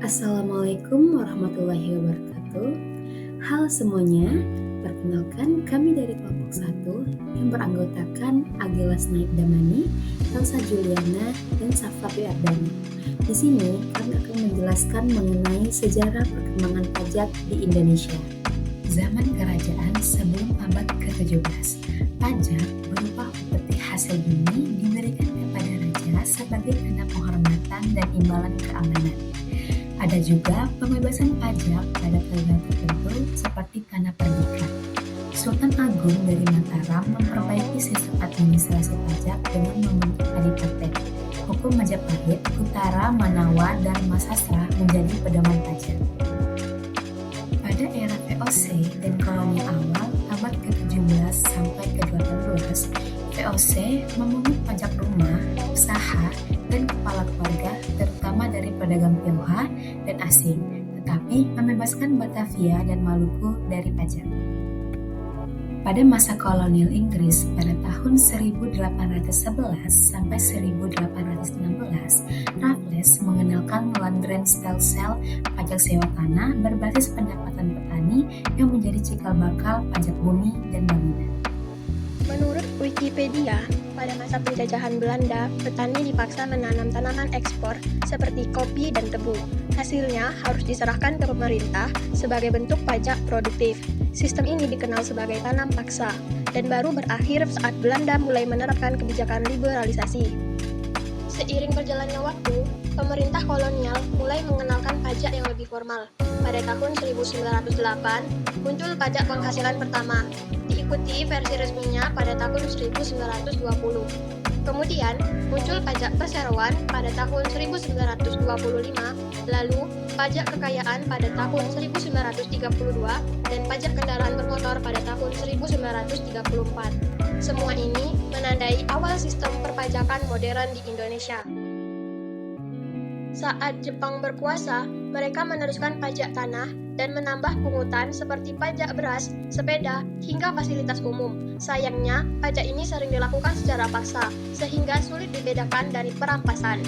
Assalamualaikum warahmatullahi wabarakatuh. Halo semuanya, perkenalkan kami dari kelompok 1 yang beranggotakan Agilas Naib Damani, Elsa Juliana, dan Safawi Ardani. Di sini kami akan menjelaskan mengenai sejarah perkembangan pajak di Indonesia. Zaman kerajaan sebelum abad ke-17, pajak berupa upeti hasil bumi diberikan kepada raja sebagai tanda penghormatan dan imbalan keamanan. Ada juga pembebasan pajak pada program tertentu seperti tanah perdikat. Sultan Agung dari Mataram memperbaiki sistem administrasi pajak dengan membentuk Kadipaten. Hukum Majapahit, Utara, Manawa, dan Masasra menjadi pedoman pajak. Pada era VOC dan kolonial awal abad ke-17 sampai ke-18, VOC memungut pajak rumah, usaha, dan kepala keluarga terutama dari pedagang Tionghoa dan asing, tetapi membebaskan Batavia dan Maluku dari pajak. Pada masa kolonial Inggris pada tahun 1811 sampai 1816, Raffles mengenalkan Landgraf Stelsel pajak sewa tanah berbasis pendapatan petani yang menjadi cikal bakal pajak bumi dan bangunan. Menurut Wikipedia, pada masa penjajahan Belanda, petani dipaksa menanam tanaman ekspor seperti kopi dan tebu. Hasilnya harus diserahkan ke pemerintah sebagai bentuk pajak produktif. Sistem ini dikenal sebagai tanam paksa, dan baru berakhir saat Belanda mulai menerapkan kebijakan liberalisasi. Seiring berjalannya waktu, pemerintah kolonial mulai mengenalkan pajak yang lebih formal. Pada tahun 1908, muncul pajak penghasilan pertama, diikuti versi resminya pada tahun 1920. Kemudian, muncul pajak perseroan pada tahun 1925, lalu pajak kekayaan pada tahun 1932, dan pajak kendaraan bermotor pada tahun 1934. Semua ini menandai awal sistem perpajakan modern di Indonesia. Saat Jepang berkuasa, mereka meneruskan pajak tanah dan menambah pungutan seperti pajak beras, sepeda, hingga fasilitas umum. Sayangnya, pajak ini sering dilakukan secara paksa, sehingga sulit dibedakan dari perampasan.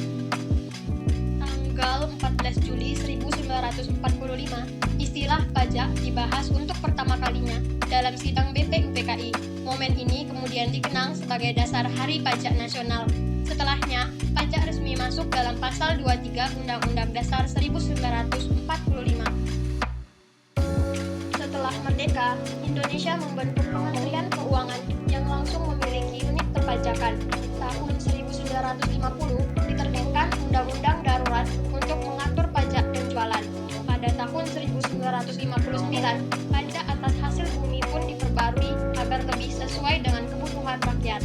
Tanggal 14 Juli 1945, istilah pajak dibahas untuk pertama kalinya dalam sidang BPUPKI. Momen ini kemudian dikenang sebagai dasar Hari Pajak Nasional. Setelahnya, pajak resmi masuk dalam Pasal 23 Undang-Undang Dasar 1945. Setelah merdeka, Indonesia membentuk Kementerian Keuangan yang langsung memiliki unit perpajakan. Tahun 1950 diterbitkan Undang-Undang Darurat untuk mengatur pajak penjualan. Pada tahun 1959, pajak atas hasil bumi pun diperbarui agar lebih sesuai dengan kebutuhan rakyat.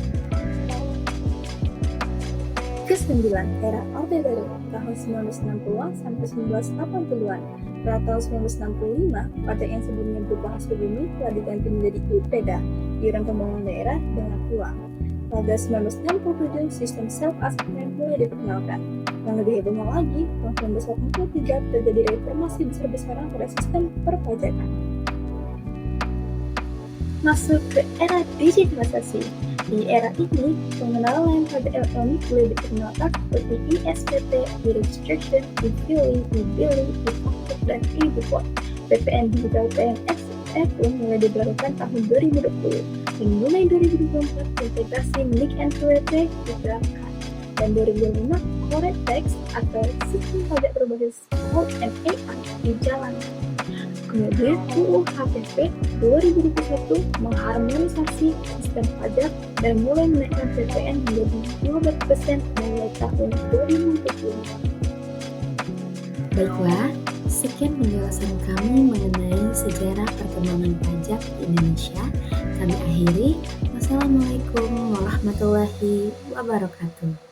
Ke-9, era Orde Baru, tahun 1960-an sampai 1980-an. Pada tahun 1965, pajak yang sebelumnya berupa hasil bumi telah diganti menjadi IPDA, iuran pembangunan daerah dengan uang. Pada 1967, sistem self-assessment mulai diperkenalkan. Yang lebih hebatnya lagi, tahun 1983 terjadi reformasi besar-besaran pada sistem perpajakan. Masuk ke era digitalisasi. Di era ini, pengenalan pajak elektronik mulai diperkenalkan seperti ISPT, e-registration, e-filing, e-billing, e-faktur, dan e-report. PPN Digital PNS pun mulai diberlakukan tahun 2020, dan mulai 2024 integrasi NIK NPWP diterapkan. Dan 2005, Corporate Tax atau sistem pajak berbasis cloud and AI dijalankan. Kemudian UU HPP 2021 mengharmonisasi sistem pajak dan mulai menaikkan PPN menjadi 12% mulai tahun 2020. Baiklah, sekian penjelasan kami mengenai sejarah perkembangan pajak di Indonesia. Kami akhiri. Wassalamualaikum warahmatullahi wabarakatuh.